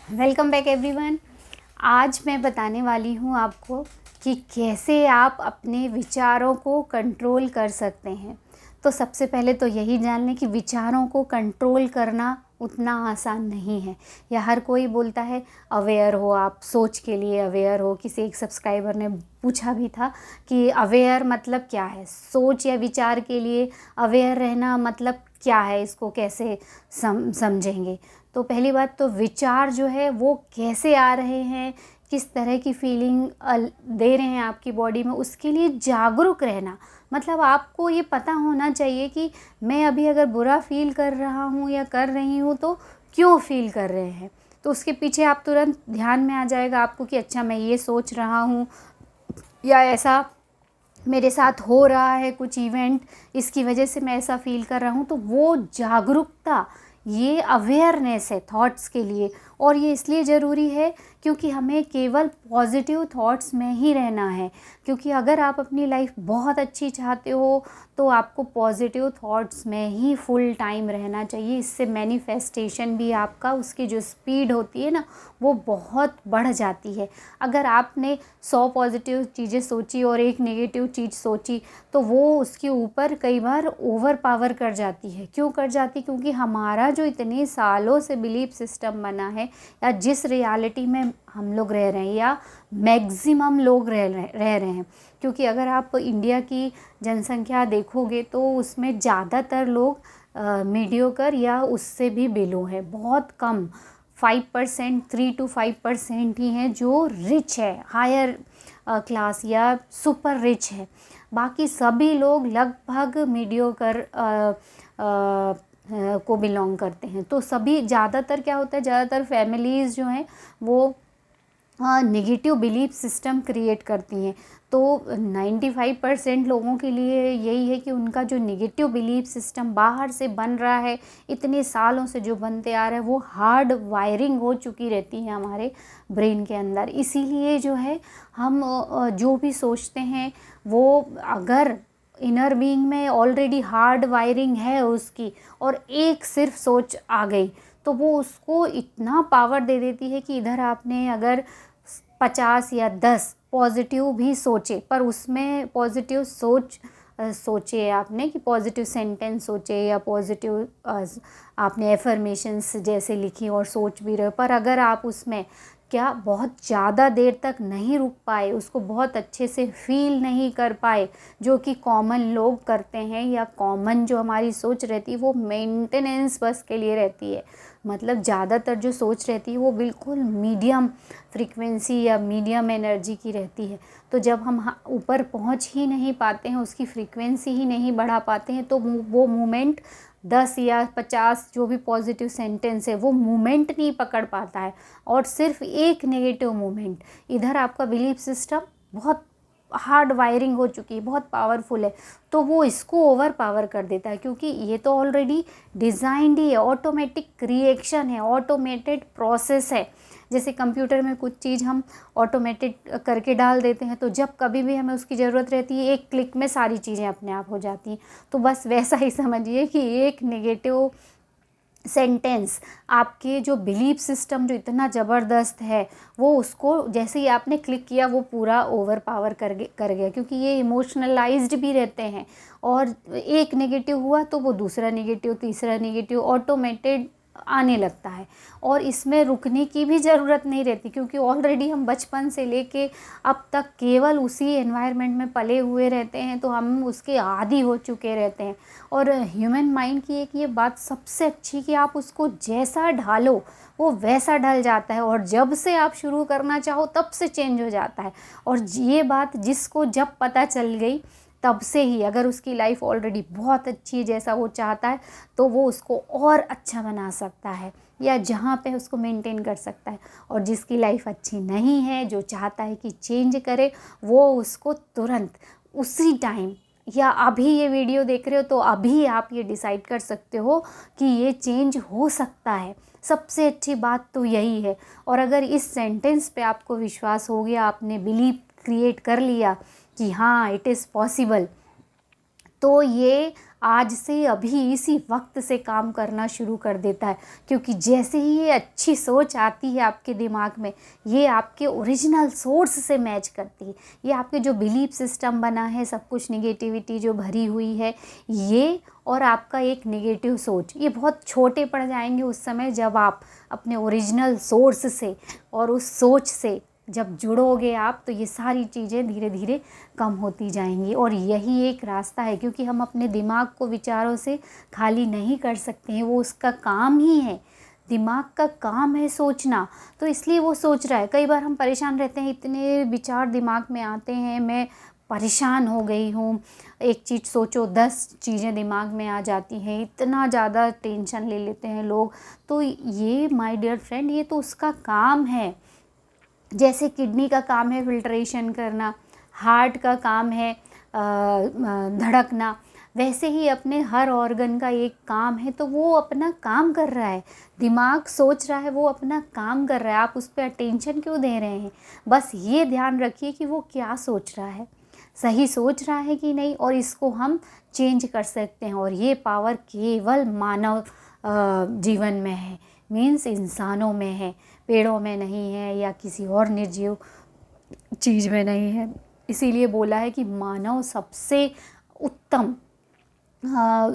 Welcome back everyone. आज मैं बताने वाली हूँ आपको कि कैसे आप अपने विचारों को कंट्रोल कर सकते हैं। तो सबसे पहले तो यही जान लें कि विचारों को कंट्रोल करना उतना आसान नहीं है। या हर कोई बोलता है अवेयर हो, आप सोच के लिए अवेयर हो। किसी एक सब्सक्राइबर ने पूछा भी था कि अवेयर मतलब क्या है, सोच या विचार के लिए अवेयर रहना मतलब क्या है, इसको कैसे समझेंगे। तो पहली बात तो विचार जो है वो कैसे आ रहे हैं, किस तरह की फीलिंग दे रहे हैं आपकी बॉडी में, उसके लिए जागरूक रहना। मतलब आपको ये पता होना चाहिए कि मैं अभी अगर बुरा फील कर रहा हूँ या कर रही हूँ तो क्यों फील कर रहे हैं। तो उसके पीछे आप तुरंत ध्यान में आ जाएगा आपको कि अच्छा मैं ये सोच रहा हूँ या ऐसा मेरे साथ हो रहा है कुछ इवेंट, इसकी वजह से मैं ऐसा फील कर रहा हूँ। तो वो जागरूकता, ये अवेयरनेस है थॉट्स के लिए। और ये इसलिए ज़रूरी है क्योंकि हमें केवल पॉजिटिव थॉट्स में ही रहना है। क्योंकि अगर आप अपनी लाइफ बहुत अच्छी चाहते हो तो आपको पॉजिटिव थॉट्स में ही फुल टाइम रहना चाहिए। इससे मैनिफेस्टेशन भी आपका, उसकी जो स्पीड होती है ना, वो बहुत बढ़ जाती है। अगर आपने 100 पॉजिटिव चीज़ें सोची और एक नेगेटिव चीज़ सोची तो वो उसके ऊपर कई बार ओवर पावर कर जाती है। क्यों कर जाती? क्योंकि हमारा जो इतने सालों से बिलीफ सिस्टम बना है या जिस रियलिटी में हम लोग रह रहे हैं या मैक्सिमम लोग रह रहे हैं। क्योंकि अगर आप इंडिया की जनसंख्या देखोगे तो उसमें ज़्यादातर लोग मीडियोकर या उससे भी बिलो है। बहुत कम 5%, 3 to 5% ही हैं जो रिच है, हायर क्लास या सुपर रिच है। बाकी सभी लोग लगभग मीडियोकर को बिलोंग करते हैं। तो सभी, ज़्यादातर क्या होता है, ज़्यादातर फैमिलीज़ जो हैं वो नेगेटिव बिलीफ सिस्टम क्रिएट करती हैं। तो 95% लोगों के लिए यही है कि उनका जो नेगेटिव बिलीफ सिस्टम बाहर से बन रहा है, इतने सालों से जो बनते आ रहा है, वो हार्ड वायरिंग हो चुकी रहती है हमारे ब्रेन के अंदर। इसीलिए जो है हम जो भी सोचते हैं वो, अगर इनर बीइंग में ऑलरेडी हार्ड वायरिंग है उसकी और एक सिर्फ सोच आ गई तो वो उसको इतना पावर दे देती है कि इधर आपने अगर 50 या 10 पॉजिटिव भी सोचे, पर उसमें पॉजिटिव सोचे आपने कि पॉजिटिव सेंटेंस सोचे या पॉजिटिव आपने एफर्मेशंस जैसे लिखी और सोच भी रहे, पर अगर आप उसमें क्या बहुत ज़्यादा देर तक नहीं रुक पाए, उसको बहुत अच्छे से फील नहीं कर पाए, जो कि कॉमन लोग करते हैं, या कॉमन जो हमारी सोच रहती है वो मेंटेनेंस बस के लिए रहती है। मतलब ज़्यादातर जो सोच रहती है वो बिल्कुल मीडियम फ्रीक्वेंसी या मीडियम एनर्जी की रहती है। तो जब हम ऊपर पहुंच ही नहीं पाते हैं, उसकी फ्रीक्वेंसी ही नहीं बढ़ा पाते हैं, तो वो मोमेंट 10 या 50 जो भी पॉजिटिव सेंटेंस है वो मोमेंट नहीं पकड़ पाता है। और सिर्फ एक नेगेटिव मोमेंट, इधर आपका बिलीफ सिस्टम बहुत हार्ड वायरिंग हो चुकी है, बहुत पावरफुल है, तो वो इसको ओवर पावर कर देता है। क्योंकि ये तो ऑलरेडी डिज़ाइंड ही है, ऑटोमेटिक रिएक्शन है, ऑटोमेटेड प्रोसेस है। जैसे कंप्यूटर में कुछ चीज़ हम ऑटोमेटेड करके डाल देते हैं, तो जब कभी भी हमें उसकी ज़रूरत रहती है एक क्लिक में सारी चीज़ें अपने आप हो जाती हैं। तो बस वैसा ही समझिए कि एक नेगेटिव सेंटेंस, आपके जो बिलीफ सिस्टम जो इतना ज़बरदस्त है, वो उसको जैसे ही आपने क्लिक किया वो पूरा ओवर पावर कर गया। क्योंकि ये इमोशनलाइज्ड भी रहते हैं, और एक नेगेटिव हुआ तो वो दूसरा नेगेटिव, तीसरा नेगेटिव ऑटोमेटेड आने लगता है। और इसमें रुकने की भी ज़रूरत नहीं रहती, क्योंकि ऑलरेडी हम बचपन से लेके अब तक केवल उसी एनवायरनमेंट में पले हुए रहते हैं, तो हम उसके आदी हो चुके रहते हैं। और ह्यूमन माइंड की एक ये बात सबसे अच्छी कि आप उसको जैसा ढालो वो वैसा ढल जाता है, और जब से आप शुरू करना चाहो तब से चेंज हो जाता है। और ये बात जिसको जब पता चल गई तब से ही, अगर उसकी लाइफ ऑलरेडी बहुत अच्छी है जैसा वो चाहता है, तो वो उसको और अच्छा बना सकता है, या जहाँ पे उसको मेंटेन कर सकता है। और जिसकी लाइफ अच्छी नहीं है, जो चाहता है कि चेंज करे, वो उसको तुरंत उसी टाइम, या अभी ये वीडियो देख रहे हो तो अभी आप ये डिसाइड कर सकते हो कि ये चेंज हो सकता है। सबसे अच्छी बात तो यही है। और अगर इस सेंटेंस पे आपको विश्वास हो गया, आपने बिलीव क्रिएट कर लिया कि हाँ इट इज़ पॉसिबल, तो ये आज से अभी इसी वक्त से काम करना शुरू कर देता है, क्योंकि जैसे ही ये अच्छी सोच आती है आपके दिमाग में, ये आपके ओरिजिनल सोर्स से मैच करती है। ये आपके जो बिलीफ सिस्टम बना है, सब कुछ निगेटिविटी जो भरी हुई है, ये और आपका एक नेगेटिव सोच, ये बहुत छोटे पड़ जाएंगे उस समय जब आप अपने ओरिजिनल सोर्स से और उस सोच से जब जुड़ोगे आप, तो ये सारी चीज़ें धीरे धीरे कम होती जाएंगी। और यही एक रास्ता है, क्योंकि हम अपने दिमाग को विचारों से खाली नहीं कर सकते हैं, वो उसका काम ही है। दिमाग का काम है सोचना, तो इसलिए वो सोच रहा है। कई बार हम परेशान रहते हैं, इतने विचार दिमाग में आते हैं, मैं परेशान हो गई हूँ, एक चीज़ सोचो 10 चीज़ें दिमाग में आ जाती हैं, इतना ज़्यादा टेंशन ले लेते हैं लोग। तो ये माय डियर फ्रेंड, ये तो उसका काम है। जैसे किडनी का काम है फिल्ट्रेशन करना, हार्ट का काम है धड़कना, वैसे ही अपने हर ऑर्गन का एक काम है, तो वो अपना काम कर रहा है। दिमाग सोच रहा है, वो अपना काम कर रहा है, आप उस पर अटेंशन क्यों दे रहे हैं? बस ये ध्यान रखिए कि वो क्या सोच रहा है, सही सोच रहा है कि नहीं, और इसको हम चेंज कर सकते हैं। और ये पावर केवल मानव जीवन में है, मीन्स इंसानों में है, पेड़ों में नहीं है या किसी और निर्जीव चीज़ में नहीं है। इसीलिए बोला है कि मानव सबसे उत्तम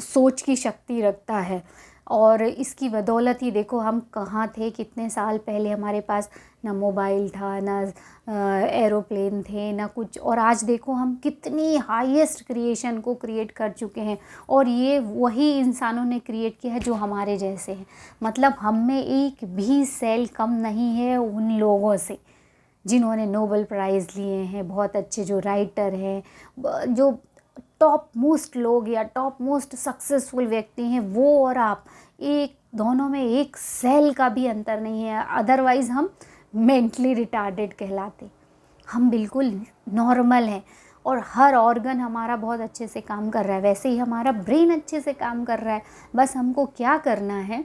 सोच की शक्ति रखता है। और इसकी बदौलत ही देखो हम कहाँ थे कितने साल पहले, हमारे पास ना मोबाइल था, ना एरोप्लेन थे, ना कुछ, और आज देखो हम कितनी हाईएस्ट क्रिएशन को क्रिएट कर चुके हैं। और ये वही इंसानों ने क्रिएट किया है जो हमारे जैसे हैं, मतलब हम में एक भी सेल कम नहीं है उन लोगों से जिन्होंने नोबेल प्राइज़ लिए हैं, बहुत अच्छे जो राइटर हैं, जो टॉप मोस्ट लोग या टॉप मोस्ट सक्सेसफुल व्यक्ति हैं, वो और आप, एक दोनों में एक सेल का भी अंतर नहीं है। अदरवाइज़ हम मेंटली रिटार्डेड कहलाते, हम बिल्कुल नॉर्मल हैं और हर ऑर्गन हमारा बहुत अच्छे से काम कर रहा है। वैसे ही हमारा ब्रेन अच्छे से काम कर रहा है। बस हमको क्या करना है,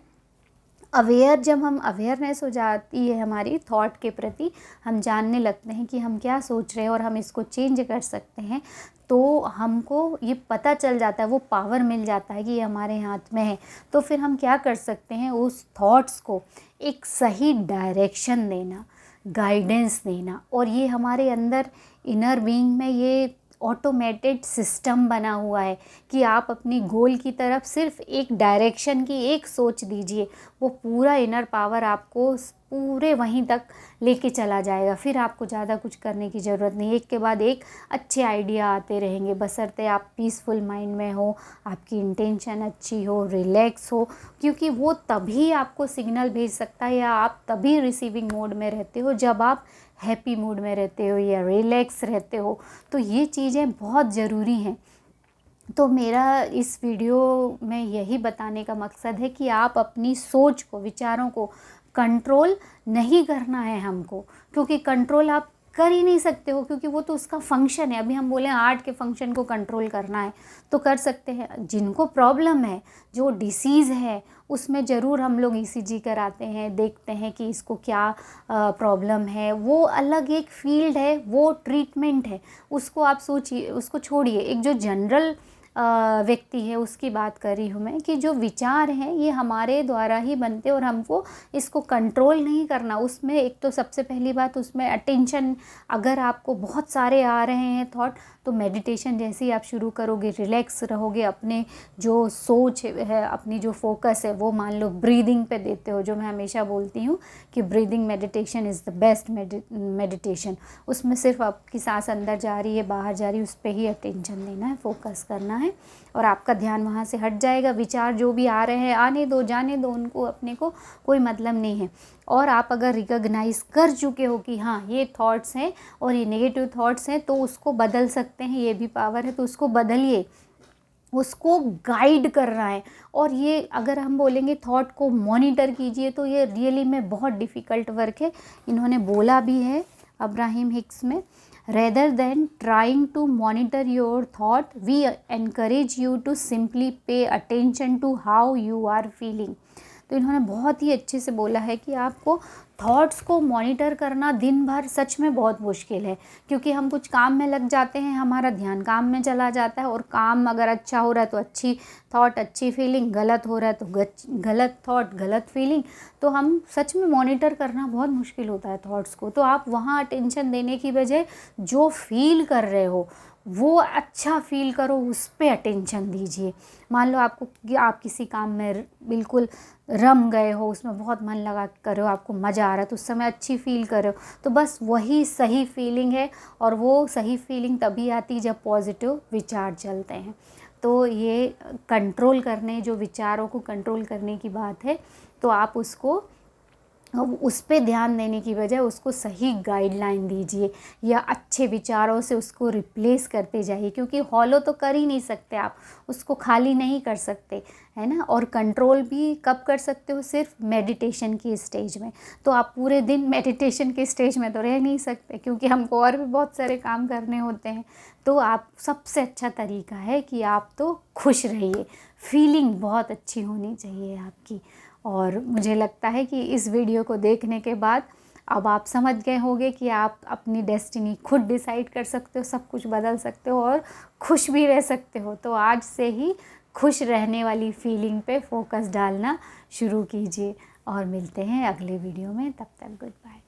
जब हम अवेयरनेस हो जाती है हमारी थॉट के प्रति, हम जानने लगते हैं कि हम क्या सोच रहे हैं और हम इसको चेंज कर सकते हैं, तो हमको ये पता चल जाता है, वो पावर मिल जाता है कि ये हमारे हाथ में है। तो फिर हम क्या कर सकते हैं, उस थॉट्स को एक सही डायरेक्शन देना, गाइडेंस देना। और ये हमारे अंदर इनर बीइंग में ये ऑटोमेटेड सिस्टम बना हुआ है कि आप अपनी गोल की तरफ सिर्फ एक डायरेक्शन की एक सोच दीजिए, वो पूरा इनर पावर आपको पूरे वहीं तक लेके चला जाएगा। फिर आपको ज़्यादा कुछ करने की ज़रूरत नहीं, एक के बाद एक अच्छे आइडिया आते रहेंगे, बशर्ते आप पीसफुल माइंड में हो, आपकी इंटेंशन अच्छी हो, रिलैक्स हो, क्योंकि वो तभी आपको सिग्नल भेज सकता है या आप तभी रिसीविंग मोड में रहते हो जब आप हैप्पी मूड में रहते हो या रिलैक्स रहते हो। तो ये चीज़ें बहुत ज़रूरी हैं। तो मेरा इस वीडियो में यही बताने का मकसद है कि आप अपनी सोच को, विचारों को कंट्रोल नहीं करना है हमको, क्योंकि कंट्रोल आप कर ही नहीं सकते हो, क्योंकि वो तो उसका फंक्शन है। अभी हम बोले हार्ट के फंक्शन को कंट्रोल करना है तो कर सकते हैं। जिनको प्रॉब्लम है, जो डिसीज़ है, उसमें ज़रूर हम लोग ईसीजी कराते हैं, देखते हैं कि इसको क्या प्रॉब्लम है, वो अलग एक फील्ड है, वो ट्रीटमेंट है, उसको आप सोचिए, उसको छोड़िए। एक जो जनरल व्यक्ति है उसकी बात कर रही हूँ मैं, कि जो विचार हैं ये हमारे द्वारा ही बनते और हमको इसको कंट्रोल नहीं करना। उसमें एक तो सबसे पहली बात, उसमें अटेंशन, अगर आपको बहुत सारे आ रहे हैं थॉट, तो मेडिटेशन जैसे ही आप शुरू करोगे, रिलैक्स रहोगे, अपने जो सोच है, अपनी जो फोकस है, वो मान लो ब्रीदिंग पे देते हो, जो मैं हमेशा बोलती हूँ कि breathing meditation is the best meditation. उसमें सिर्फ आपकी सांस अंदर जा रही है, बाहर जा रही है, उस पर ही अटेंशन देना है, फोकस करना है, और आपका ध्यान वहाँ से हट जाएगा। विचार जो भी आ रहे हैं आने दो, जाने दो, उनको अपने को कोई मतलब नहीं है। और आप अगर रिकॉग्नाइज़ कर चुके हो कि हाँ ये थॉट्स हैं और ये नेगेटिव थॉट्स हैं, तो उसको बदल सकते हैं, ये भी पावर है, तो उसको बदलिए, उसको गाइड करना है। और ये अगर हम बोलेंगे थॉट को मॉनिटर कीजिए, तो ये रियली में बहुत डिफ़िकल्ट वर्क है। इन्होंने बोला भी है अब्राहम हिक्स में, rather than trying to monitor your thought, we encourage you to simply pay attention to how you are feeling। तो इन्होंने बहुत ही अच्छे से बोला है कि आपको थॉट्स को मॉनिटर करना दिन भर सच में बहुत मुश्किल है, क्योंकि हम कुछ काम में लग जाते हैं, हमारा ध्यान काम में चला जाता है, और काम अगर अच्छा हो रहा है तो अच्छी थॉट अच्छी फीलिंग, गलत हो रहा है तो गलत थॉट गलत फीलिंग। तो हम सच में मॉनिटर करना बहुत मुश्किल होता है थॉट्स को। तो आप वहाँ अटेंशन देने की बजाय जो फील कर रहे हो वो अच्छा फील करो, उस पर अटेंशन दीजिए। मान लो आपको कि आप किसी काम में बिल्कुल रम गए हो, उसमें बहुत मन लगा कर रहे हो, आपको मज़ा आ रहा है, तो उस समय अच्छी फील कर रहे हो, तो बस वही सही फीलिंग है। और वो सही फीलिंग तभी आती है जब पॉजिटिव विचार चलते हैं। तो ये कंट्रोल करने, जो विचारों को कंट्रोल करने की बात है, तो आप उसको उस पे ध्यान देने की बजाय उसको सही गाइडलाइन दीजिए, या अच्छे विचारों से उसको रिप्लेस करते जाइए, क्योंकि हॉलो तो कर ही नहीं सकते आप, उसको खाली नहीं कर सकते, है ना। और कंट्रोल भी कब कर सकते हो? सिर्फ मेडिटेशन की स्टेज में। तो आप पूरे दिन मेडिटेशन के स्टेज में तो रह नहीं सकते, क्योंकि हमको और भी बहुत सारे काम करने होते हैं। तो आप, सबसे अच्छा तरीका है कि आप तो खुश रहिए, फीलिंग बहुत अच्छी होनी चाहिए आपकी। और मुझे लगता है कि इस वीडियो को देखने के बाद अब आप समझ गए होंगे कि आप अपनी डेस्टिनी खुद डिसाइड कर सकते हो, सब कुछ बदल सकते हो और खुश भी रह सकते हो। तो आज से ही खुश रहने वाली फीलिंग पे फोकस डालना शुरू कीजिए। और मिलते हैं अगले वीडियो में, तब तक गुड बाय।